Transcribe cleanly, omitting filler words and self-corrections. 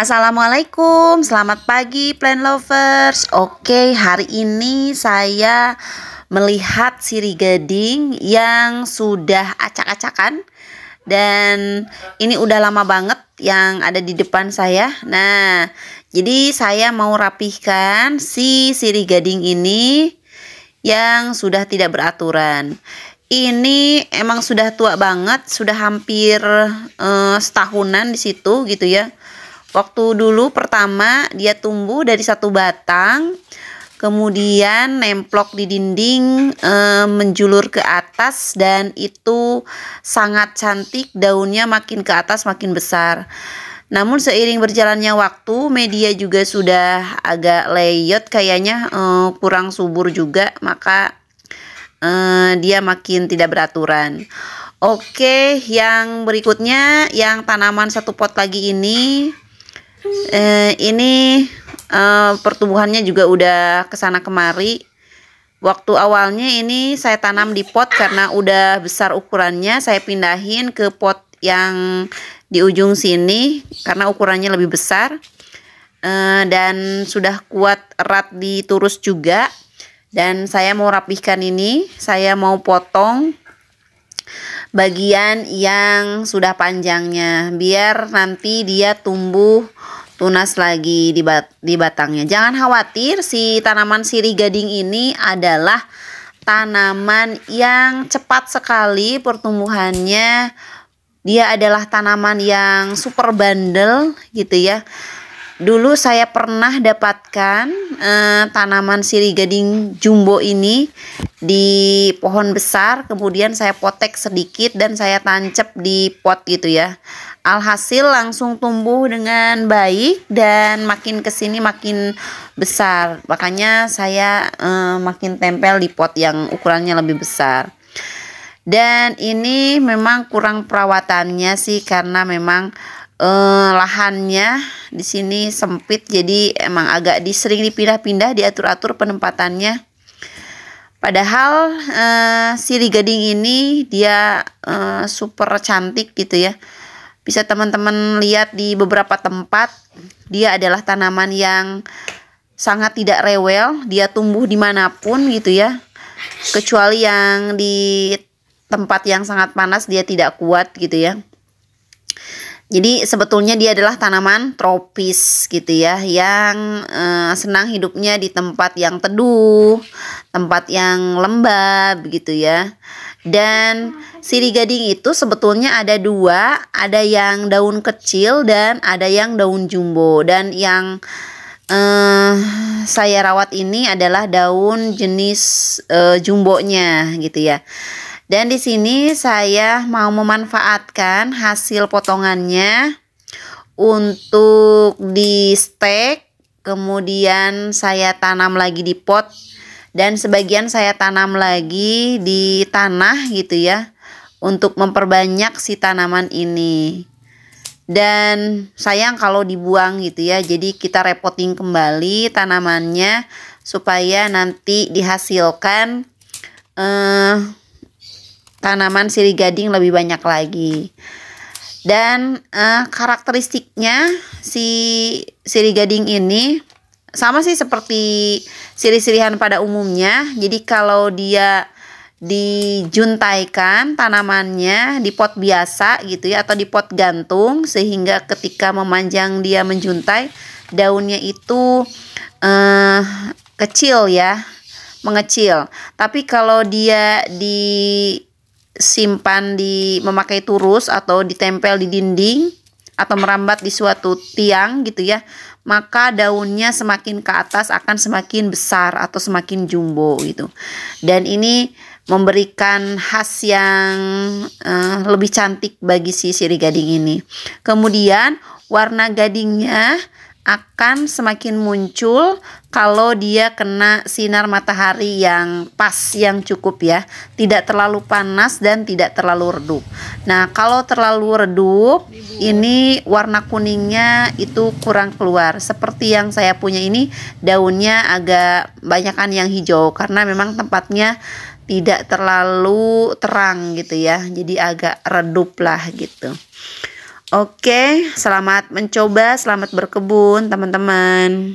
Assalamualaikum, selamat pagi plant lovers. Oke, hari ini saya melihat sirih gading yang sudah acak-acakan. Dan ini udah lama banget yang ada di depan saya. Nah, jadi saya mau rapihkan si sirih gading ini yang sudah tidak beraturan. Ini emang sudah tua banget, sudah hampir setahunan di situ gitu ya. Waktu dulu pertama dia tumbuh dari satu batang, kemudian nemplok di dinding, menjulur ke atas, dan itu sangat cantik, daunnya makin ke atas makin besar. Namun seiring berjalannya waktu, media juga sudah agak leyot kayaknya, kurang subur juga, maka dia makin tidak beraturan. Oke, yang berikutnya yang tanaman satu pot lagi ini. Ini pertumbuhannya juga udah kesana kemari. Waktu awalnya ini saya tanam di pot karena udah besar ukurannya, saya pindahin ke pot yang di ujung sini karena ukurannya lebih besar, dan sudah kuat erat diturus juga. Dan saya mau rapihkan ini, saya mau potong bagian yang sudah panjangnya biar nanti dia tumbuh tunas lagi di batangnya. Jangan khawatir, si tanaman sirih gading ini adalah tanaman yang cepat sekali pertumbuhannya. Dia adalah tanaman yang super bandel gitu ya. Dulu saya pernah dapatkan tanaman sirih gading jumbo ini di pohon besar, kemudian saya potek sedikit dan saya tancap di pot gitu ya. Alhasil langsung tumbuh dengan baik dan makin kesini makin besar. Makanya saya makin tempel di pot yang ukurannya lebih besar. Dan ini memang kurang perawatannya sih, karena memang lahannya di sini sempit, jadi emang agak sering dipindah-pindah, diatur-atur penempatannya. Padahal sirih gading ini dia super cantik gitu ya. Bisa teman-teman lihat di beberapa tempat, dia adalah tanaman yang sangat tidak rewel, dia tumbuh dimanapun gitu ya. Kecuali yang di tempat yang sangat panas dia tidak kuat gitu ya. Jadi sebetulnya dia adalah tanaman tropis gitu ya, yang senang hidupnya di tempat yang teduh, tempat yang lembab gitu ya. Dan sirih gading itu sebetulnya ada dua, ada yang daun kecil dan ada yang daun jumbo. Dan yang saya rawat ini adalah daun jenis jumbonya gitu ya. Dan di sini saya mau memanfaatkan hasil potongannya untuk di stek, kemudian saya tanam lagi di pot, dan sebagian saya tanam lagi di tanah gitu ya, untuk memperbanyak si tanaman ini. Dan sayang kalau dibuang gitu ya, jadi kita repoting kembali tanamannya supaya nanti dihasilkan tanaman sirih gading lebih banyak lagi. Dan karakteristiknya si sirih gading ini sama sih seperti sirih-sirihan pada umumnya. Jadi kalau dia dijuntaikan tanamannya di pot biasa gitu ya, atau di pot gantung, sehingga ketika memanjang dia menjuntai, daunnya itu kecil ya, mengecil. Tapi kalau dia disimpan memakai turus atau ditempel di dinding atau merambat di suatu tiang gitu ya, maka daunnya semakin ke atas akan semakin besar atau semakin jumbo gitu. Dan ini memberikan khas yang lebih cantik bagi si sirih gading ini. Kemudian warna gadingnya akan semakin muncul kalau dia kena sinar matahari yang pas, yang cukup ya, tidak terlalu panas dan tidak terlalu redup. Nah, kalau terlalu redup, ini warna kuningnya itu kurang keluar. Seperti yang saya punya ini, daunnya agak banyakan yang hijau karena memang tempatnya tidak terlalu terang gitu ya, jadi agak redup lah gitu. Oke, selamat mencoba, selamat berkebun teman-teman.